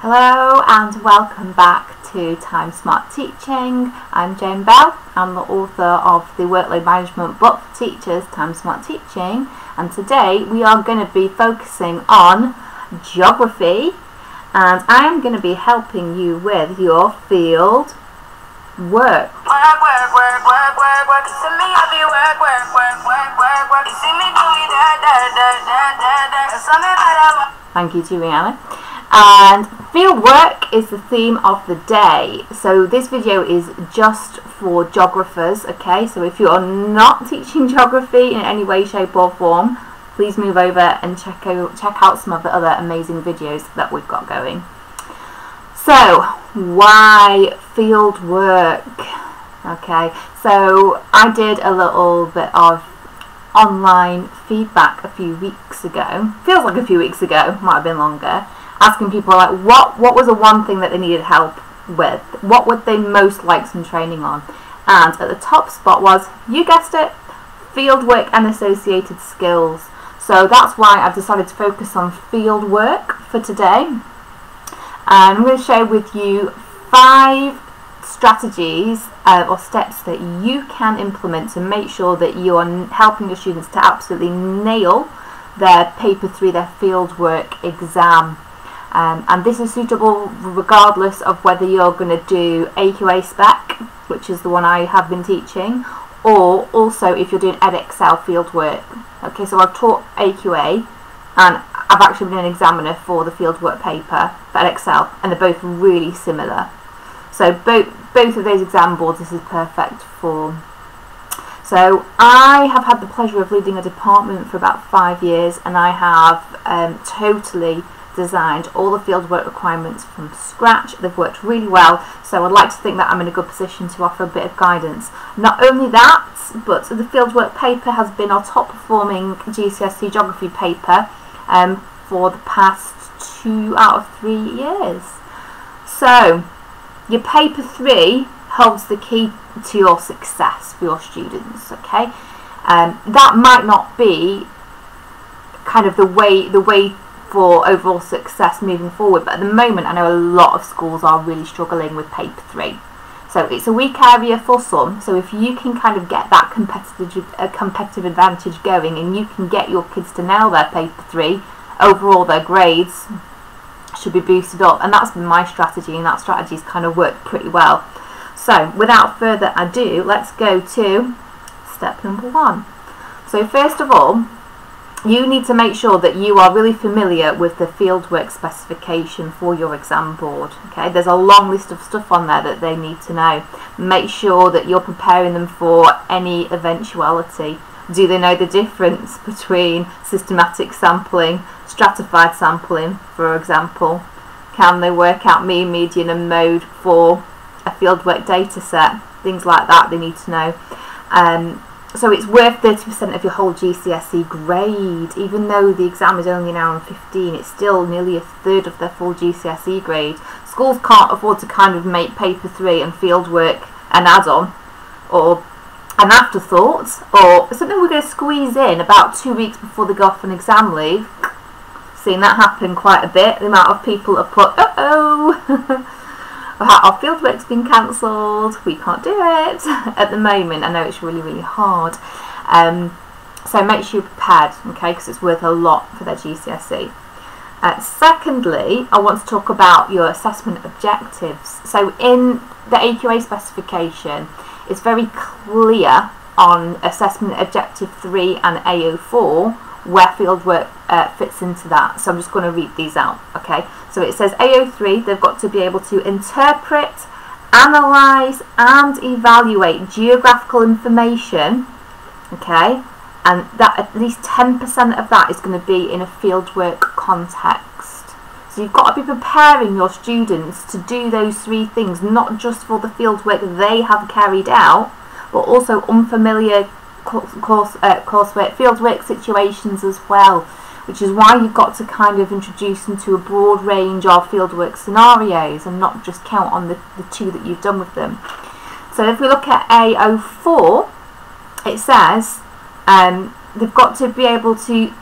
Hello and welcome back to Time Smart Teaching. I'm Jane Bell. I'm the author of the workload management book for teachers, Time Smart Teaching, and today we are going to be focusing on geography, and I'm going to be helping you with your field work. Thank you to Rihanna. And field work is the theme of the day. So this video is just for geographers, okay? So if you are not teaching geography in any way, shape or form, please move over and check out some of the other amazing videos that we've got going. So why field work? Okay, so I did a little bit of online feedback a few weeks ago. Feels like a few weeks ago, might have been longer. Asking people like what was the one thing that they needed help with? What would they most like some training on? And at the top spot was, you guessed it, fieldwork and associated skills. So that's why I've decided to focus on field work for today. And I'm going to share with you 5 strategies or steps that you can implement to make sure that you are helping your students to absolutely nail their paper 3, their fieldwork exam. And this is suitable regardless of whether you're going to do AQA spec, which is the one I have been teaching, or also if you're doing Edexcel fieldwork. Okay, so I've taught AQA and I've actually been an examiner for the fieldwork paper for Edexcel, and they're both really similar. So both of those exam boards this is perfect for. So I have had the pleasure of leading a department for about 5 years, and I have totally designed all the fieldwork requirements from scratch. They've worked really well, so I'd like to think that I'm in a good position to offer a bit of guidance. Not only that, but the fieldwork paper has been our top performing GCSE Geography paper for the past 2 out of 3 years. So your paper 3 holds the key to your success for your students, okay? That might not be kind of the way for overall success moving forward, but at the moment I know a lot of schools are really struggling with paper 3. So it's a weak area for some, so if you can kind of get that competitive advantage going and you can get your kids to nail their paper 3, overall their grades should be boosted up, and that's been my strategy, and that strategy's kind of worked pretty well. So without further ado, let's go to step number 1. So first of all, you need to make sure that you are really familiar with the fieldwork specification for your exam board. Okay, there's a long list of stuff on there that they need to know. Make sure that you're preparing them for any eventuality. Do they know the difference between systematic sampling, stratified sampling, for example? Can they work out mean, median and mode for a fieldwork data set? Things like that they need to know. So it's worth 30% of your whole GCSE grade. Even though the exam is only an hour and 15, it's still nearly a third of their full GCSE grade. Schools can't afford to kind of make paper 3 and fieldwork an add-on or an afterthought, or something we're going to squeeze in about 2 weeks before they go off on exam leave. Seen that happen quite a bit. The amount of people that put, our fieldwork's been cancelled, we can't do it at the moment. I know it's really, really hard. So make sure you're prepared, okay, because it's worth a lot for their GCSE. Secondly, I want to talk about your assessment objectives. So in the AQA specification, it's very clear on assessment objective 3 and AO4 where fieldwork fits into that. So I'm just going to read these out, okay? So it says AO3, they've got to be able to interpret, analyse and evaluate geographical information, okay? And that at least 10% of that is going to be in a fieldwork context. So you've got to be preparing your students to do those 3 things, not just for the fieldwork they have carried out, but also unfamiliar coursework, fieldwork situations as well, which is why you've got to kind of introduce them to a broad range of fieldwork scenarios and not just count on the 2 that you've done with them. So if we look at AO4, it says they've got to be able to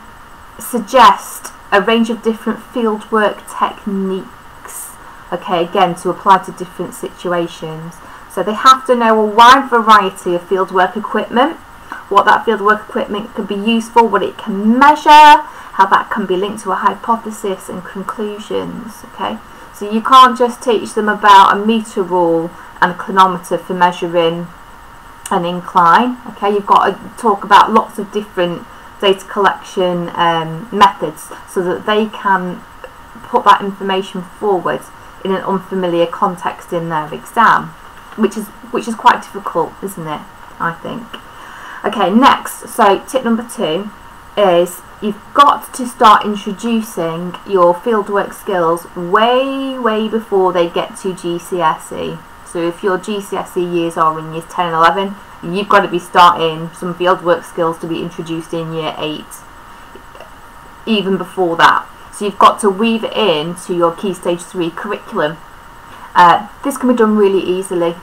suggest a range of different fieldwork techniques. okay, again to apply to different situations. So they have to know a wide variety of fieldwork equipment, what that fieldwork equipment can be used for, what it can measure, how that can be linked to a hypothesis and conclusions. Okay, so you can't just teach them about a meter rule and a clinometer for measuring an incline. Okay, you've got to talk about lots of different data collection methods so that they can put that information forward in an unfamiliar context in their exam, which is quite difficult, isn't it, I think. Okay, next, so tip number 2 is you've got to start introducing your fieldwork skills way before they get to GCSE. So if your GCSE years are in years 10 and 11, you've got to be starting some fieldwork skills to be introduced in year 8, even before that. So you've got to weave it into your Key Stage 3 curriculum. This can be done really easily,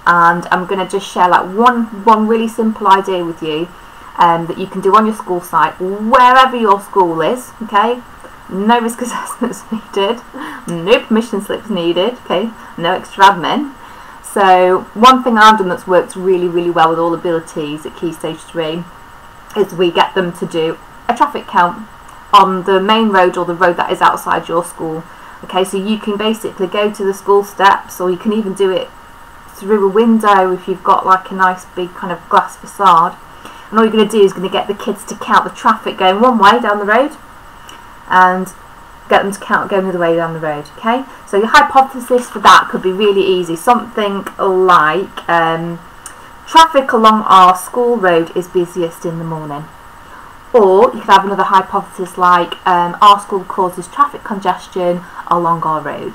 and I'm going to just share like one really simple idea with you that you can do on your school site, wherever your school is. Okay, no risk assessments needed, no permission slips needed, okay, no extra admin. So one thing I've done that's worked really well with all abilities at Key Stage 3 is we get them to do a traffic count on the main road or the road that is outside your school. Okay, so you can basically go to the school steps, or you can even do it through a window if you've got like a nice big kind of glass facade, and all you're going to do is going to get the kids to count the traffic going one way down the road and get them to count going the other way down the road. Okay, so your hypothesis for that could be really easy, something like traffic along our school road is busiest in the morning. Or you could have another hypothesis like our school causes traffic congestion along our road.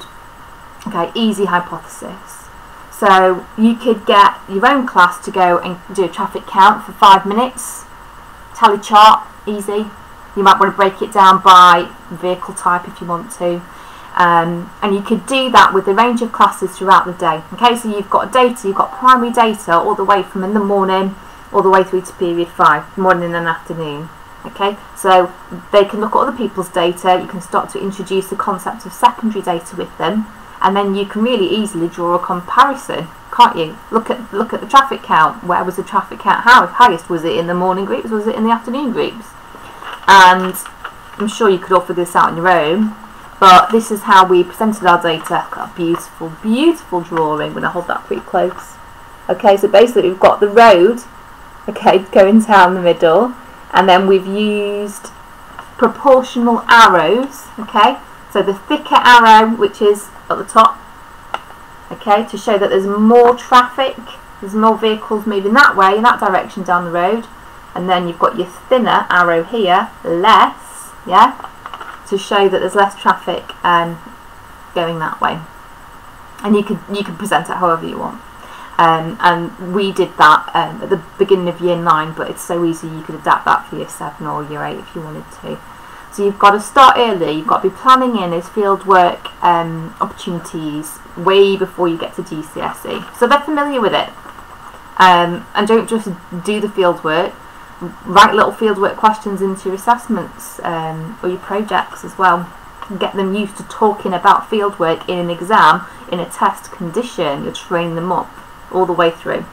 Okay, easy hypothesis. So you could get your own class to go and do a traffic count for 5 minutes, tally chart, easy. You might want to break it down by vehicle type if you want to. And you could do that with a range of classes throughout the day. Okay, so you've got data, you've got primary data all the way from in the morning all the way through to period 5, morning and afternoon. Okay, so they can look at other people's data, you can start to introduce the concept of secondary data with them, and then you can really easily draw a comparison, can't you? Look at the traffic count. Where was the traffic count highest? Was it in the morning groups? Was it in the afternoon groups? And I'm sure you could all figure this out on your own, but this is how we presented our data. Got a beautiful drawing. I'm going to hold that pretty close. Okay, so basically we've got the road, okay, going down the middle, and then we've used proportional arrows, okay, so the thicker arrow, which is at the top, okay, to show that there's more traffic, there's more vehicles moving that way, in that direction down the road, and then you've got your thinner arrow here, less, yeah, to show that there's less traffic going that way. And you can present it however you want. And we did that at the beginning of year 9, but it's so easy you could adapt that for year 7 or year 8 if you wanted to. So you've got to start early, you've got to be planning in as fieldwork opportunities way before you get to GCSE. So they're familiar with it. And don't just do the fieldwork, write little fieldwork questions into your assessments or your projects as well. Get them used to talking about fieldwork in an exam, in a test condition. You'll train them up all the way through.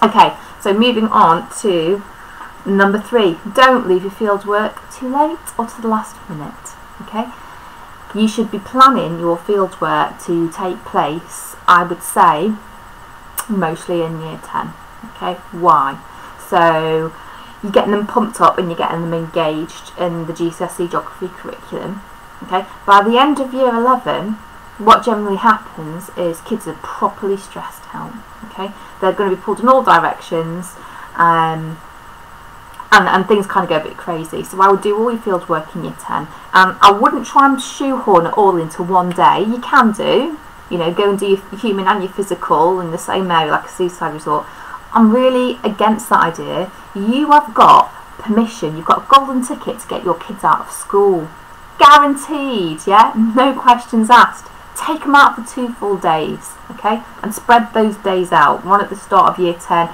Okay, so moving on to number 3. Don't leave your fieldwork too late or to the last minute. Okay, you should be planning your fieldwork to take place, I would say, mostly in year 10. Okay, why? So you're getting them pumped up and you're getting them engaged in the GCSE Geography curriculum. Okay, by the end of year 11, what generally happens is kids are properly stressed out. Okay, they're going to be pulled in all directions, and things kind of go a bit crazy. So I would do all your field work in year 10, and I wouldn't try and shoehorn it all into one day. You can do, you know, go and do your human and your physical in the same area, like a seaside resort. I'm really against that idea. You have got permission, you've got a golden ticket to get your kids out of school. Guaranteed, yeah? No questions asked. Take them out for 2 full days, okay? And spread those days out. One at the start of year 10,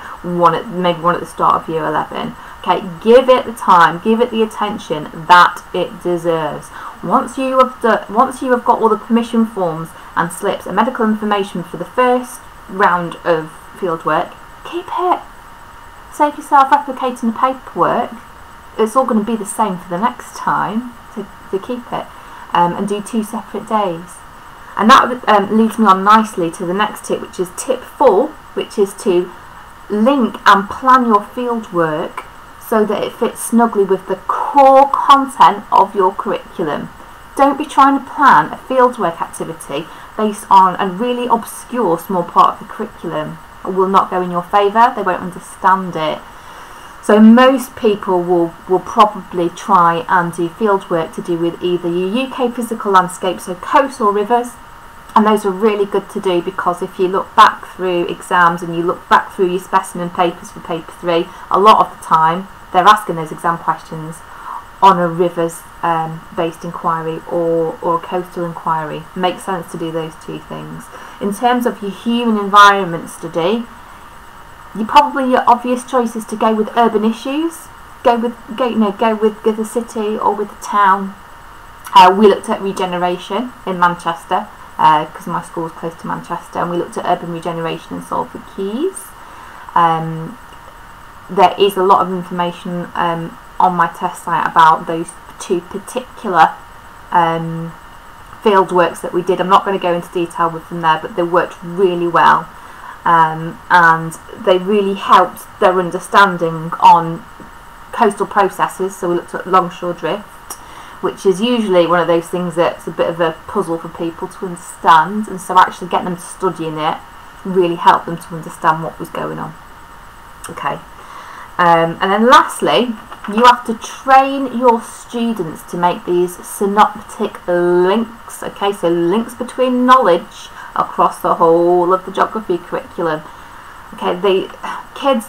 maybe one at the start of year 11. Okay, give it the time, give it the attention that it deserves. Once you have got all the permission forms and slips and medical information for the first round of fieldwork, keep it. Save yourself replicating the paperwork. It's all going to be the same for the next time, to keep it, and do 2 separate days. And that leads me on nicely to the next tip, which is tip 4, which is to link and plan your fieldwork so that it fits snugly with the core content of your curriculum. Don't be trying to plan a fieldwork activity based on a really obscure small part of the curriculum. It will not go in your favour, they won't understand it. So most people will probably try and do fieldwork to do with either your UK physical landscapes, so coasts or rivers, and those are really good to do because if you look back through exams and you look back through your specimen papers for paper 3, a lot of the time they're asking those exam questions on a rivers based inquiry or a coastal inquiry. It makes sense to do those 2 things. In terms of your human environment study, your obvious choice is to go with urban issues. Go with the city or with the town. We looked at regeneration in Manchester because my school was close to Manchester, and we looked at urban regeneration and Salford Quays. There is a lot of information on my test site about those 2 particular field works that we did. I'm not going to go into detail with them there, but they worked really well, and they really helped their understanding on coastal processes. So we looked at longshore drift, which is usually one of those things that's a bit of a puzzle for people to understand, and so actually getting them to studying it really helped them to understand what was going on. Okay, and then lastly, you have to train your students to make these synaptic links. Okay, so links between knowledge across the whole of the geography curriculum. Okay, the kids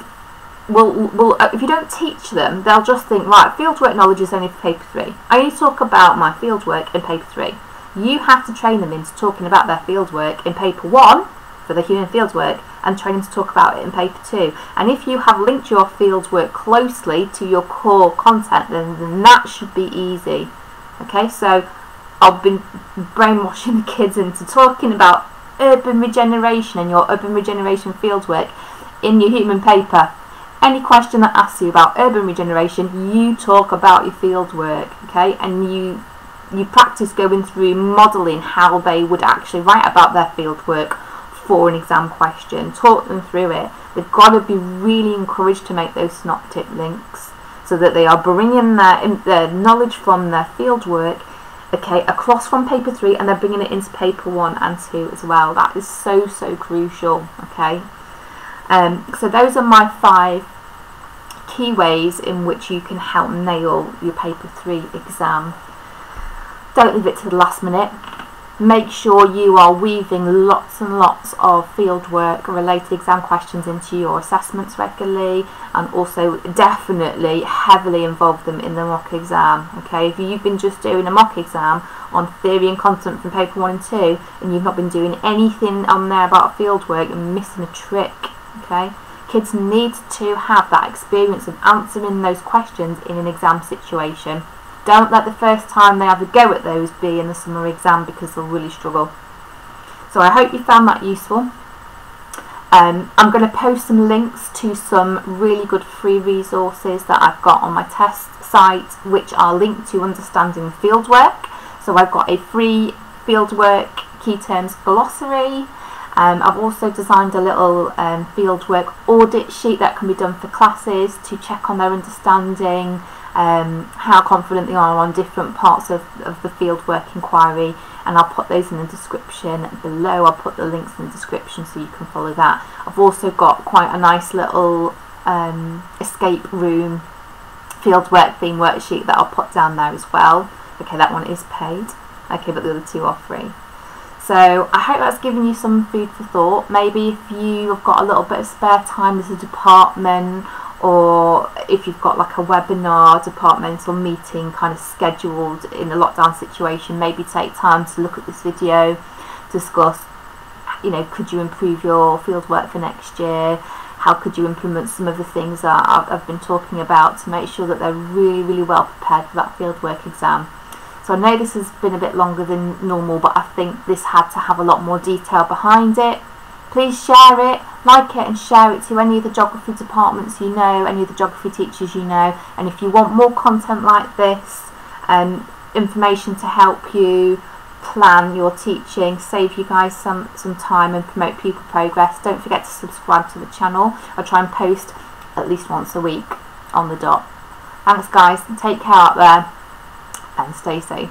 will if you don't teach them, they'll just think, right, fieldwork knowledge is only for paper 3. I only talk about my fieldwork in paper 3. You have to train them into talking about their fieldwork in paper 1 for the human fieldwork, and train them to talk about it in paper 2. And if you have linked your fieldwork closely to your core content, then that should be easy. Okay, so I've been brainwashing the kids into talking about urban regeneration and your urban regeneration fieldwork in your human paper. Any question that asks you about urban regeneration, you talk about your fieldwork, okay, and you practice going through modelling how they would actually write about their fieldwork for an exam question. Talk them through it. They've got to be really encouraged to make those synaptic links so that they are bringing their knowledge from their fieldwork, okay, across from paper 3, and they're bringing it into paper 1 and 2 as well. That is so crucial, okay. So those are my 5 key ways in which you can help nail your paper 3 exam. Don't leave it to the last minute. Make sure you are weaving lots and lots of fieldwork related exam questions into your assessments regularly, and also definitely heavily involve them in the mock exam. Okay, if you've been just doing a mock exam on theory and content from paper 1 and 2 and you've not been doing anything on there about fieldwork, you're missing a trick. Okay, kids need to have that experience of answering those questions in an exam situation. Don't let the first time they have a go at those be in the summer exam, because they'll really struggle. So I hope you found that useful. I'm going to post some links to some really good free resources that I've got on my test site, which are linked to understanding fieldwork. So I've got a free fieldwork key terms glossary. I've also designed a little fieldwork audit sheet that can be done for classes to check on their understanding, how confident they are on different parts of the fieldwork inquiry, and I'll put those in the description below. I'll put the links in the description so you can follow that. I've also got quite a nice little escape room fieldwork theme worksheet that I'll put down there as well. Okay, that one is paid, okay, but the other 2 are free. So I hope that's given you some food for thought. Maybe if you've got a little bit of spare time as a department, or if you've got like a webinar, departmental meeting kind of scheduled in a lockdown situation, maybe take time to look at this video, discuss, you know, could you improve your fieldwork for next year? How could you implement some of the things that I've been talking about to make sure that they're really well prepared for that fieldwork exam? So I know this has been a bit longer than normal, but I think this had to have a lot more detail behind it. Please share it, like it and share it to any of the geography departments you know, any of the geography teachers you know. And if you want more content like this, information to help you plan your teaching, save you guys some time and promote pupil progress, don't forget to subscribe to the channel. I try and post at least once a week on the dot. Thanks guys, take care out there and stay safe.